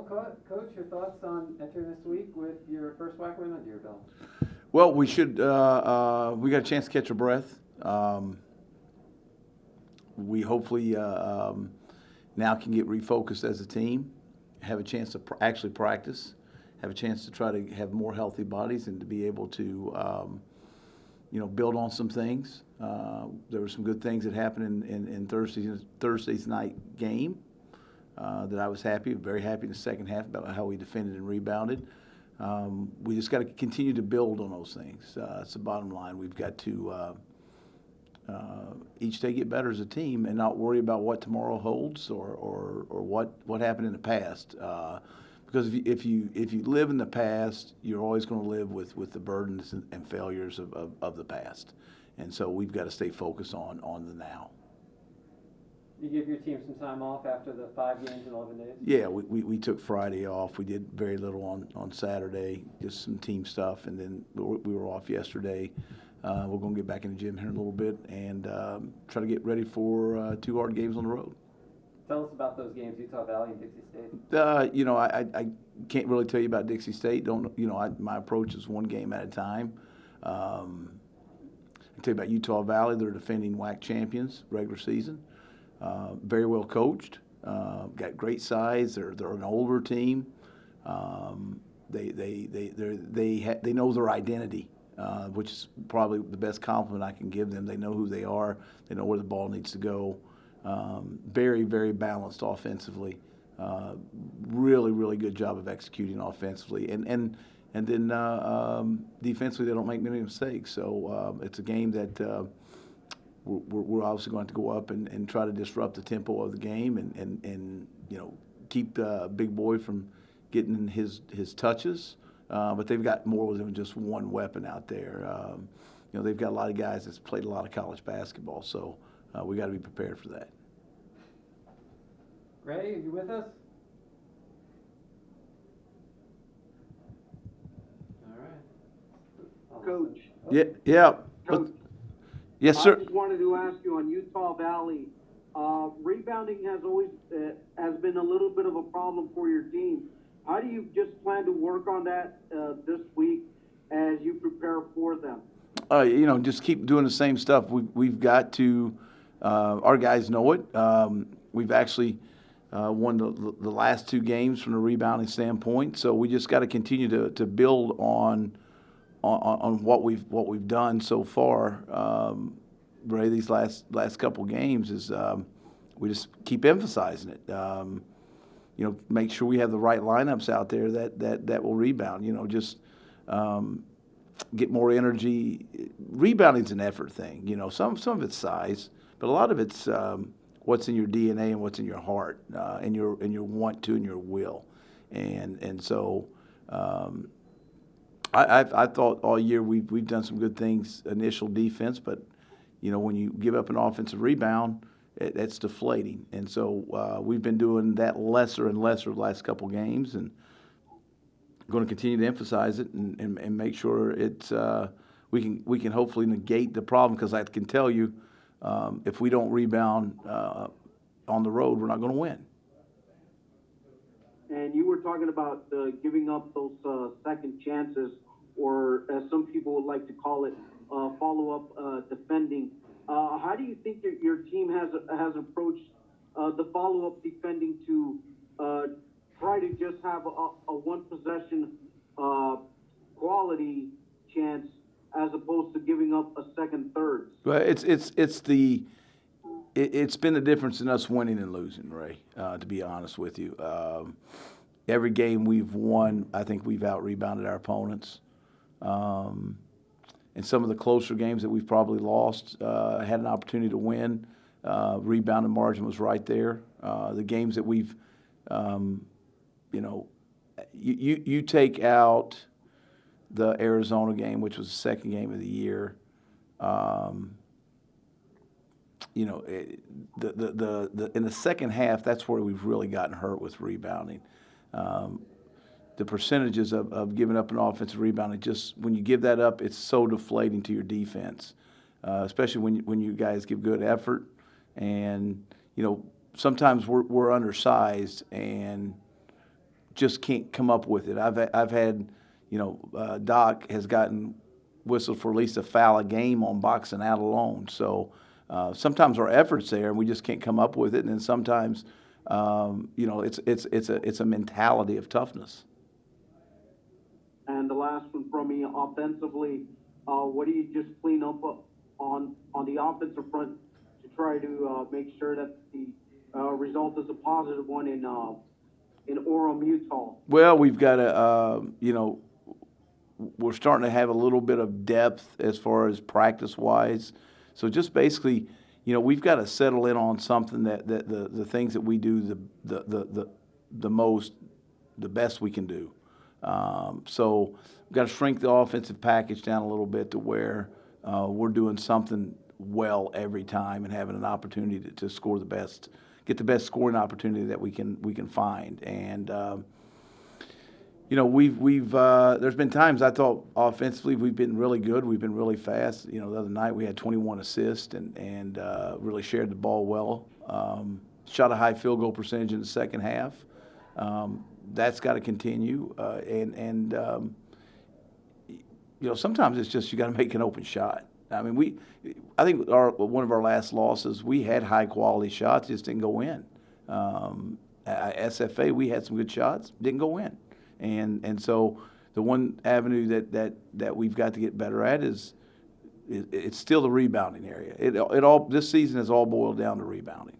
Coach, your thoughts on entering this week with your first WAC win under your belt? Well, we should. We got a chance to catch our breath. We hopefully now can get refocused as a team, have a chance to actually practice, have a chance to try to have more healthy bodies, and to be able to build on some things. There were some good things that happened in Thursday's night game that I was very happy in the second half about how we defended and rebounded. We just got to continue to build on those things. It's the bottom line. We've got to each day get better as a team and not worry about what tomorrow holds or what happened in the past. Because if you live in the past, you're always going to live with the burdens and failures of the past. And so we've got to stay focused on the now. You give your team some time off after the 5 games in 11 days? Yeah, we took Friday off. We did very little on Saturday, just some team stuff, and then we were off yesterday. We're going to get back in the gym here in a little bit and try to get ready for 2 hard games on the road. Tell us about those games, Utah Valley and Dixie State. I can't really tell you about Dixie State. My approach is one game at a time. I can tell you about Utah Valley. They're defending WAC champions regular season. Very well coached. Got great size. They're an older team. They know their identity, which is probably the best compliment I can give them. They know who they are. They know where the ball needs to go. Very, very balanced offensively. Really good job of executing offensively. And then defensively, they don't make many mistakes. So it's a game that we're obviously going to go up and try to disrupt the tempo of the game and keep Big Boy from getting his touches. But they've got more than just one weapon out there. They've got a lot of guys that's played a lot of college basketball. So we got to be prepared for that. Ray, are you with us? All right. Coach. Yeah. Coach. Yes, sir. I just wanted to ask you on Utah Valley. Rebounding has been a little bit of a problem for your team. How do you just plan to work on that this week as you prepare for them? Just keep doing the same stuff. We've got to. Our guys know it. We've actually won the last 2 games from a rebounding standpoint. So we just got to continue to build on what we've done so far. Ray, these last couple games is we just keep emphasizing it. Make sure we have the right lineups out there that will rebound. Get more energy. Rebounding's an effort thing. Some of it's size, but a lot of it's what's in your DNA and what's in your heart, and your want to and your will, and so I thought all year we've done some good things. Initial defense, but when you give up an offensive rebound, it's deflating, and so we've been doing that lesser and lesser the last couple games, and going to continue to emphasize it and make sure it's we can hopefully negate the problem, because I can tell you if we don't rebound on the road, we're not going to win. And you were talking about giving up those second chances, or as some people would like to call it, follow-up defending. How do you think that your team has approached the follow-up defending to try to just have a one-possession quality chance as opposed to giving up a second, third? Well, it's been the difference in us winning and losing, Ray. To be honest with you, every game we've won, I think we've out-rebounded our opponents. And some of the closer games that we've probably lost, had an opportunity to win. Rebound and margin was right there. The games that we've, you take out the Arizona game, which was the second game of the year. In the second half, that's where we've really gotten hurt with rebounding. The percentages of giving up an offensive rebound, just when you give that up, it's so deflating to your defense, especially when you guys give good effort. And sometimes we're undersized, and just can't come up with it. I've had, Doc has gotten whistled for at least a foul a game on boxing out alone. So sometimes our effort's there and we just can't come up with it. And then sometimes, it's a mentality of toughness. And the last one from me, offensively, what do you just clean up on the offensive front to try to make sure that the result is a positive one in Orem, Utah? Well, we've got to, we're starting to have a little bit of depth as far as practice-wise. So just basically, we've got to settle in on something that the things that we do the most, the best we can do. So we've got to shrink the offensive package down a little bit to where we're doing something well every time and having an opportunity to score get the best scoring opportunity that we can find. And we've there's been times I thought offensively we've been really good. We've been really fast. The other night we had 21 assists and really shared the ball well. Shot a high field goal percentage in the second half. That's got to continue. Sometimes it's just you got to make an open shot. I mean, I think one of our last losses, we had high quality shots, just didn't go in. At SFA, we had some good shots, didn't go in. And so the one avenue that we've got to get better at is it's still the rebounding area. This season has all boiled down to rebounding.